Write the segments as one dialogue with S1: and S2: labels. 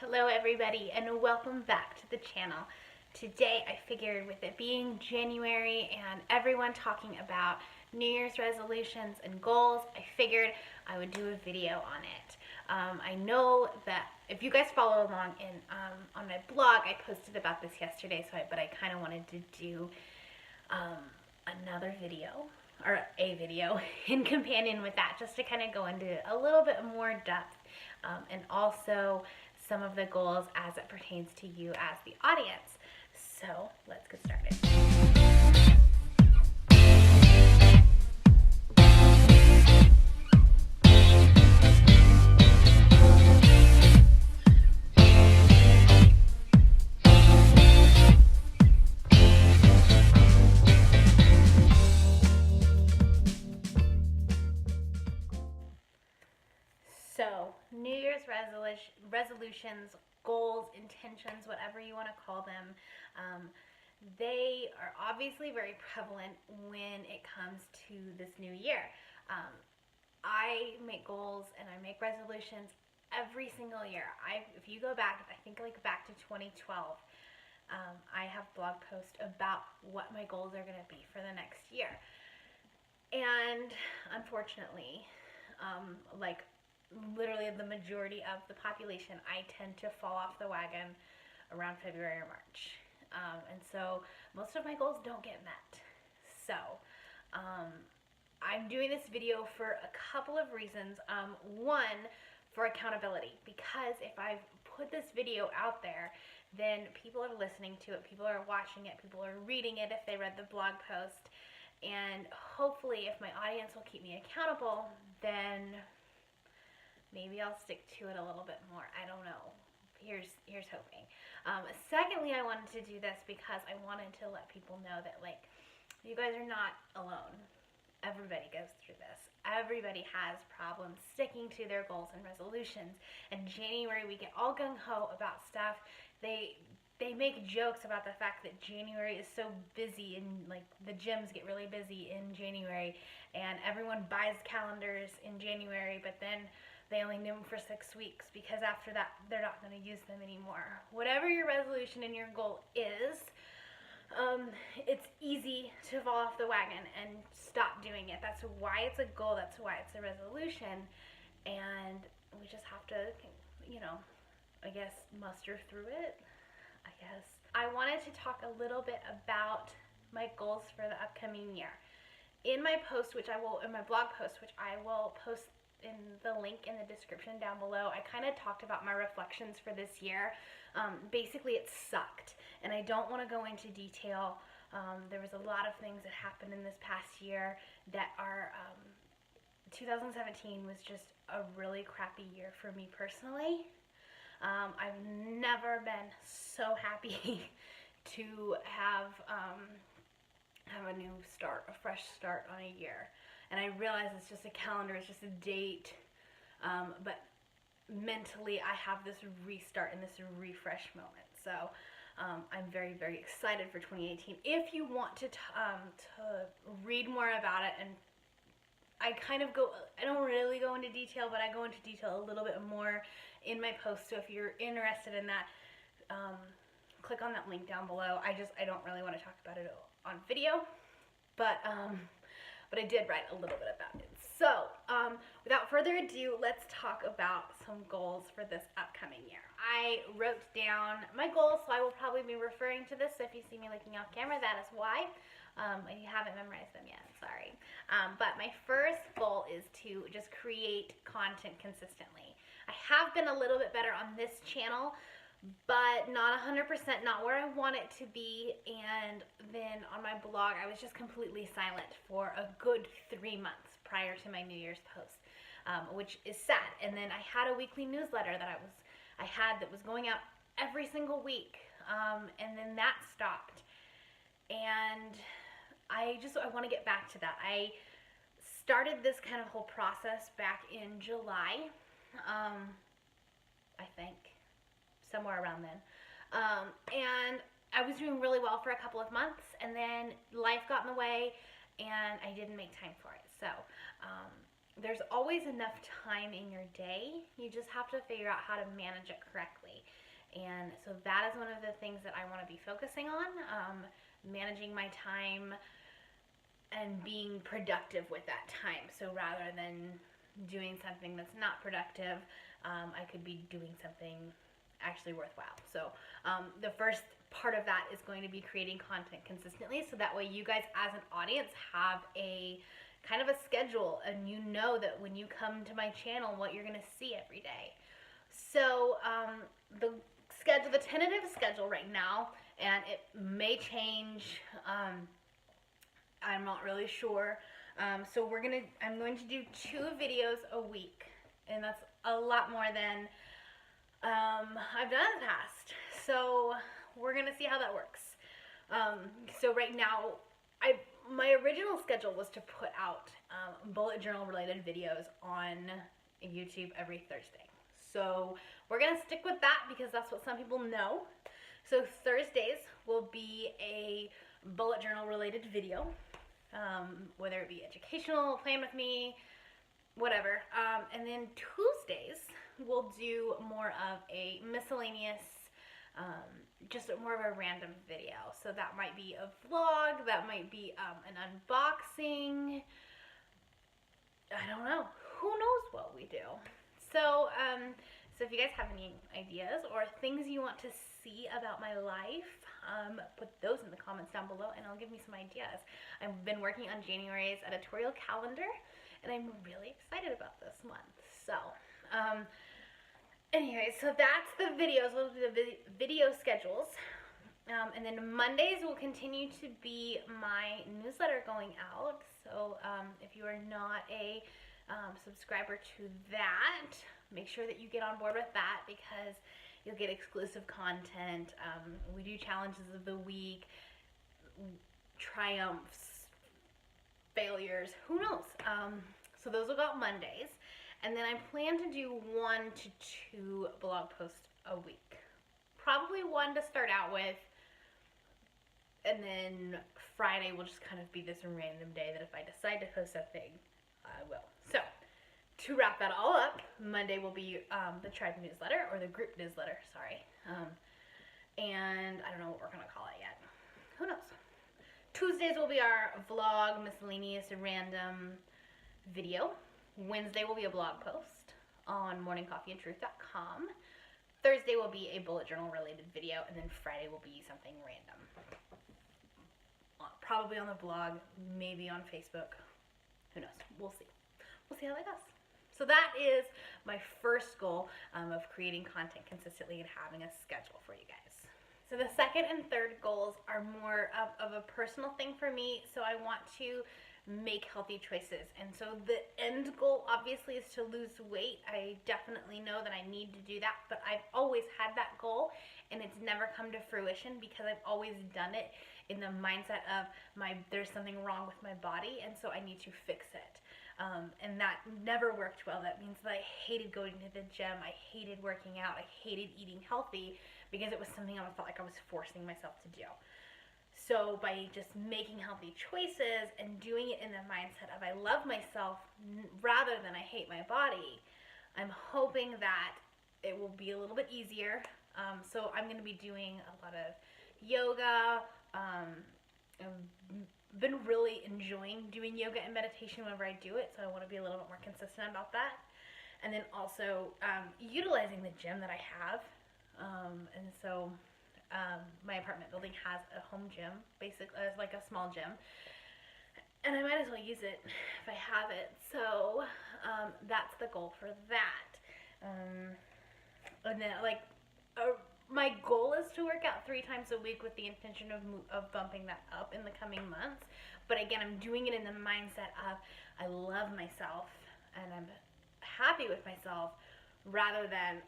S1: Hello everybody and welcome back to the channel. Today I figured with it being January and everyone talking about New Year's resolutions and goals, I figured I would do a video on it. I know that if you guys follow along on my blog, I posted about this yesterday, but I kind of wanted to do another video or a video in companion with that, just to kind of go into a little bit more depth and also some of the goals as it pertains to you as the audience. So let's get started. So, New Year's resolutions, goals, intentions, whatever you want to call them, they are obviously very prevalent when it comes to this new year. I make goals and I make resolutions every single year. If you go back, I think back to 2012, I have blog posts about what my goals are going to be for the next year. And unfortunately, literally the majority of the population, I tend to fall off the wagon around February or March. And so most of my goals don't get met. So I'm doing this video for a couple of reasons. One, for accountability, because if I put this video out there, then people are listening to it, people are watching it, people are reading it if they read the blog post. And hopefully if my audience will keep me accountable, then maybe I'll stick to it a little bit more. I don't know. Here's hoping. Secondly, I wanted to do this because I wanted to let people know that, you guys are not alone. Everybody goes through this. Everybody has problems sticking to their goals and resolutions. In January, we get all gung-ho about stuff. They make jokes about the fact that January is so busy and the gyms get really busy in January and everyone buys calendars in January, but then they only do them for 6 weeks because after that they're not going to use them anymore. Whatever your resolution and your goal is, it's easy to fall off the wagon and stop doing it. That's why it's a goal, that's why it's a resolution, and we just have to, I guess, muster through it. I wanted to talk a little bit about my goals for the upcoming year. In my post, in my blog post, which I will post in the link in the description down below, I kind of talked about my reflections for this year. Basically, it sucked, and I don't want to go into detail. There was a lot of things that happened in this past year that are 2017 was just a really crappy year for me personally. I've never been so happy to have a new start, a fresh start on a year. And I realize it's just a calendar, it's just a date, but mentally I have this restart and this refresh moment. So I'm very, very excited for 2018. If you want to read more about it, and I don't really go into detail, but I go into detail a little bit more in my post. So if you're interested in that, click on that link down below. I don't really want to talk about it on video, but I did write a little bit about it. So without further ado, let's talk about some goals for this upcoming year. I wrote down my goals, so I will probably be referring to this. So if you see me looking off camera, that is why. You haven't memorized them yet, sorry. But my first goal is to just create content consistently. I have been a little bit better on this channel, but not 100%, not where I want it to be. And then on my blog, I was just completely silent for a good 3 months prior to my New Year's post, which is sad. And then I had a weekly newsletter that that was going out every single week, and then that stopped. And I want to get back to that. I started this kind of whole process back in July, I think, somewhere around then. And I was doing really well for a couple of months, and then life got in the way, and I didn't make time for it. So there's always enough time in your day. You just have to figure out how to manage it correctly. And so that is one of the things that I want to be focusing on, managing my time and being productive with that time. So rather than doing something that's not productive, I could be doing something actually worthwhile. So the first part of that is going to be creating content consistently, so that way you guys as an audience have a kind of a schedule, and you know that when you come to my channel what you're going to see every day. So the tentative schedule right now, and it may change, I'm not really sure. So I'm going to do 2 videos a week, and that's a lot more than I've done in the past. So we're gonna see how that works. So right now, my original schedule was to put out bullet journal related videos on YouTube every Thursday. So we're gonna stick with that because that's what some people know. So Thursdays will be a bullet journal related video, whether it be educational, plan with me, whatever. And then Tuesdays we'll do more of a miscellaneous, just more of a random video. So that might be a vlog, that might be an unboxing. I don't know. Who knows what we do? So, so if you guys have any ideas or things you want to see about my life, put those in the comments down below and I'll give me some ideas. I've been working on January's editorial calendar and I'm really excited about this month. So, anyway, so that's the videos, those are the video schedules. And then Mondays will continue to be my newsletter going out. So if you are not a subscriber to that, make sure that you get on board with that because you'll get exclusive content. We do challenges of the week, triumphs, failures, who knows. So those will go out Mondays. And then I plan to do 1 to 2 blog posts a week. Probably 1 to start out with. And then Friday will just kind of be this random day that if I decide to post something, I will. So, to wrap that all up, Monday will be the tribe newsletter, or the group newsletter, sorry. And I don't know what we're going to call it yet. Who knows? Tuesdays will be our vlog, miscellaneous, random video. Wednesday will be a blog post on morningcoffeeandtruth.com. Thursday will be a bullet journal related video, and then Friday will be something random. Probably on the blog, maybe on Facebook. Who knows? We'll see. We'll see how that goes. So that is my first goal of creating content consistently and having a schedule for you guys. So the second and third goals are more of a personal thing for me. So I want to make healthy choices. And so the end goal obviously is to lose weight. I definitely know that I need to do that, but I've always had that goal and it's never come to fruition because I've always done it in the mindset of there's something wrong with my body and so I need to fix it. And that never worked well. That means that I hated going to the gym, I hated working out, I hated eating healthy because it was something I felt like I was forcing myself to do. So by just making healthy choices and doing it in the mindset of I love myself rather than I hate my body, I'm hoping that it will be a little bit easier. So I'm going to be doing a lot of yoga. I've been really enjoying doing yoga and meditation whenever I do it, so I want to be a little bit more consistent about that. And then also utilizing the gym that I have. And so my apartment building has a home gym, basically, it's like a small gym. And I might as well use it if I have it. So that's the goal for that. And then, my goal is to work out 3 times a week with the intention of bumping that up in the coming months. But again, I'm doing it in the mindset of I love myself and I'm happy with myself rather than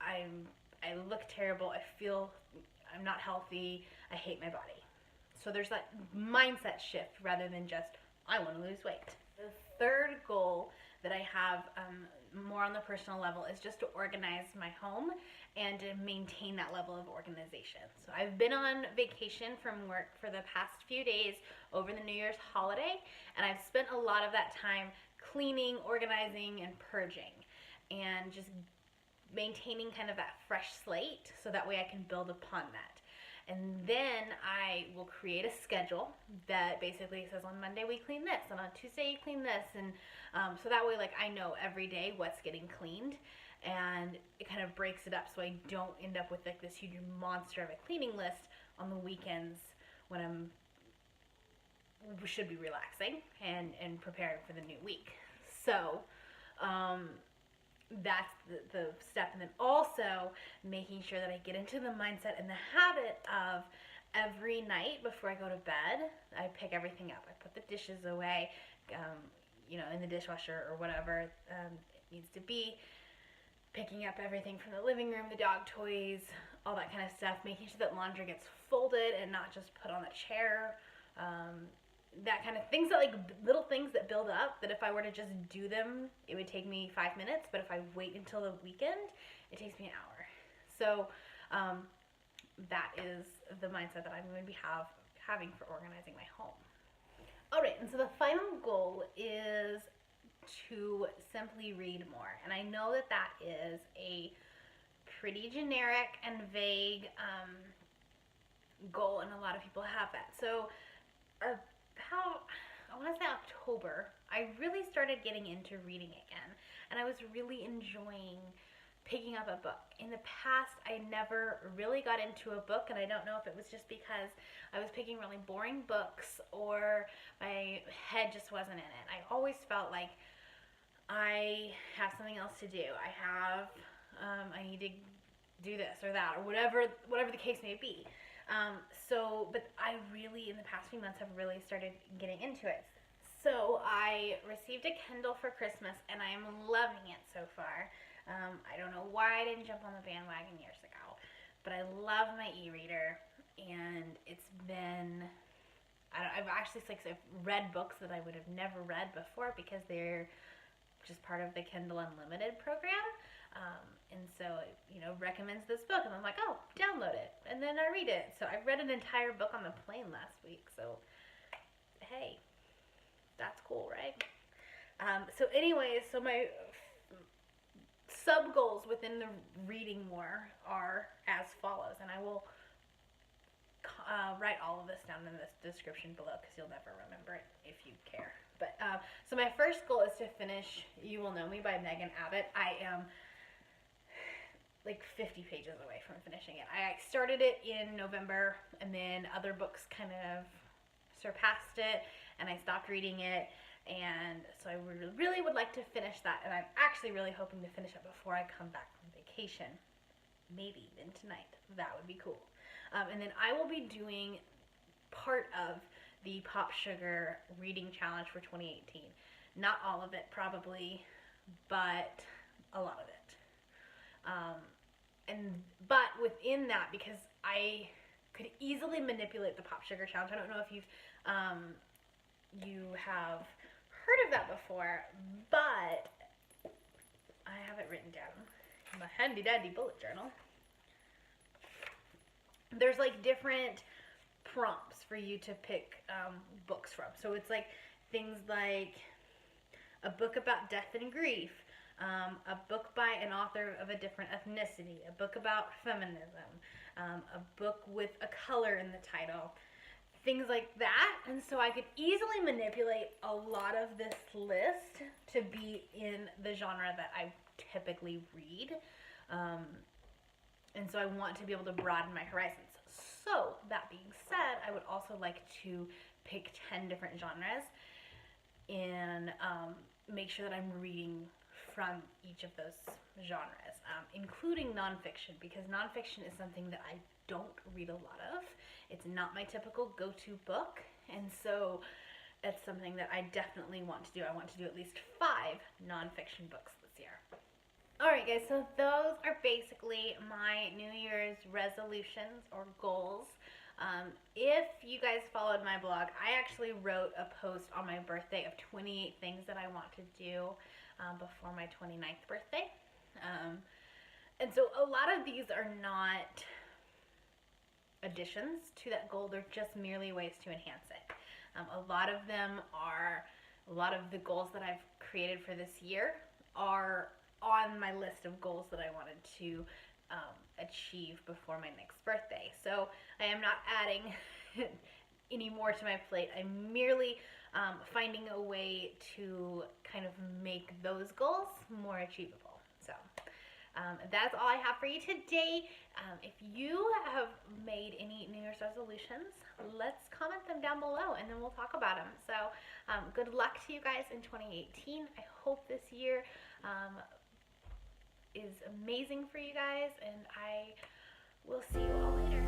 S1: I look terrible, I feel I'm not healthy, I hate my body. So there's that mindset shift rather than just I want to lose weight. The third goal that I have more on the personal level is just to organize my home and to maintain that level of organization. So I've been on vacation from work for the past few days over the New Year's holiday, and I've spent a lot of that time cleaning, organizing, and purging, and just maintaining kind of that fresh slate so that way I can build upon that. And then I will create a schedule that basically says on Monday we clean this, and on Tuesday you clean this, and so that way, like, I know every day what's getting cleaned, and it kind of breaks it up so I don't end up with like this huge monster of a cleaning list on the weekends when should be relaxing and preparing for the new week. So that's the step. And then also making sure that I get into the mindset and the habit of every night before I go to bed, I pick everything up. I put the dishes away, in the dishwasher or whatever it needs to be. Picking up everything from the living room, the dog toys, all that kind of stuff. Making sure that laundry gets folded and not just put on the chair. That kind of things, that like little things that build up, that if I were to just do them, it would take me 5 minutes, but if I wait until the weekend, it takes me an hour. So that is the mindset that I'm going to be having for organizing my home. All right, and so the final goal is to simply read more. And I know that that is a pretty generic and vague goal, and a lot of people have that. So I want to say October, I really started getting into reading again, and I was really enjoying picking up a book. In the past, I never really got into a book, and I don't know if it was just because I was picking really boring books or my head just wasn't in it. I always felt like I have something else to do. I need to do this or that, or whatever the case may be. But I really, in the past few months, have really started getting into it. So I received a Kindle for Christmas, and I am loving it so far. I don't know why I didn't jump on the bandwagon years ago, but I love my e-reader, and it's been, I've read books that I would have never read before because they're just part of the Kindle Unlimited program. And so it, recommends this book, and I'm like, oh, download it, and then I read it. So I read an entire book on the plane last week, so hey, that's cool, right? So my sub goals within the reading more are as follows, and I will write all of this down in this description below because you'll never remember it if you care. But so my first goal is to finish You Will Know Me by Megan Abbott. I am like 50 pages away from finishing it. I started it in November, and then other books kind of surpassed it, and I stopped reading it. And so I really would like to finish that, and I'm actually really hoping to finish it before I come back from vacation. Maybe even tonight. That would be cool. And then I will be doing part of the Pop Sugar Reading Challenge for 2018. Not all of it, probably, but a lot of it. But within that, because I could easily manipulate the Pop Sugar Challenge. I don't know if you have heard of that before, but I have it written down in my handy dandy bullet journal. There's like different prompts for you to pick books from. So it's like things like a book about death and grief, a book by an author of a different ethnicity, a book about feminism, a book with a color in the title, things like that. And so I could easily manipulate a lot of this list to be in the genre that I typically read. And so I want to be able to broaden my horizons. So that being said, I would also like to pick 10 different genres and make sure that I'm reading from each of those genres, including nonfiction, because nonfiction is something that I don't read a lot of. It's not my typical go-to book, and so it's something that I definitely want to do. I want to do at least 5 nonfiction books this year. Alright guys, so those are basically my New Year's resolutions or goals. If you guys followed my blog, I actually wrote a post on my birthday of 28 things that I want to do before my 29th birthday. And so a lot of these are not additions to that goal, they're just merely ways to enhance it. A lot of them are A lot of the goals that I've created for this year are on my list of goals that I wanted to achieve before my next birthday. So I am not adding any more to my plate. I'm merely finding a way to kind of make those goals more achievable. So that's all I have for you today. If you have made any New Year's resolutions, let's comment them down below and then we'll talk about them. So good luck to you guys in 2018. I hope this year is amazing for you guys, and I will see you all later.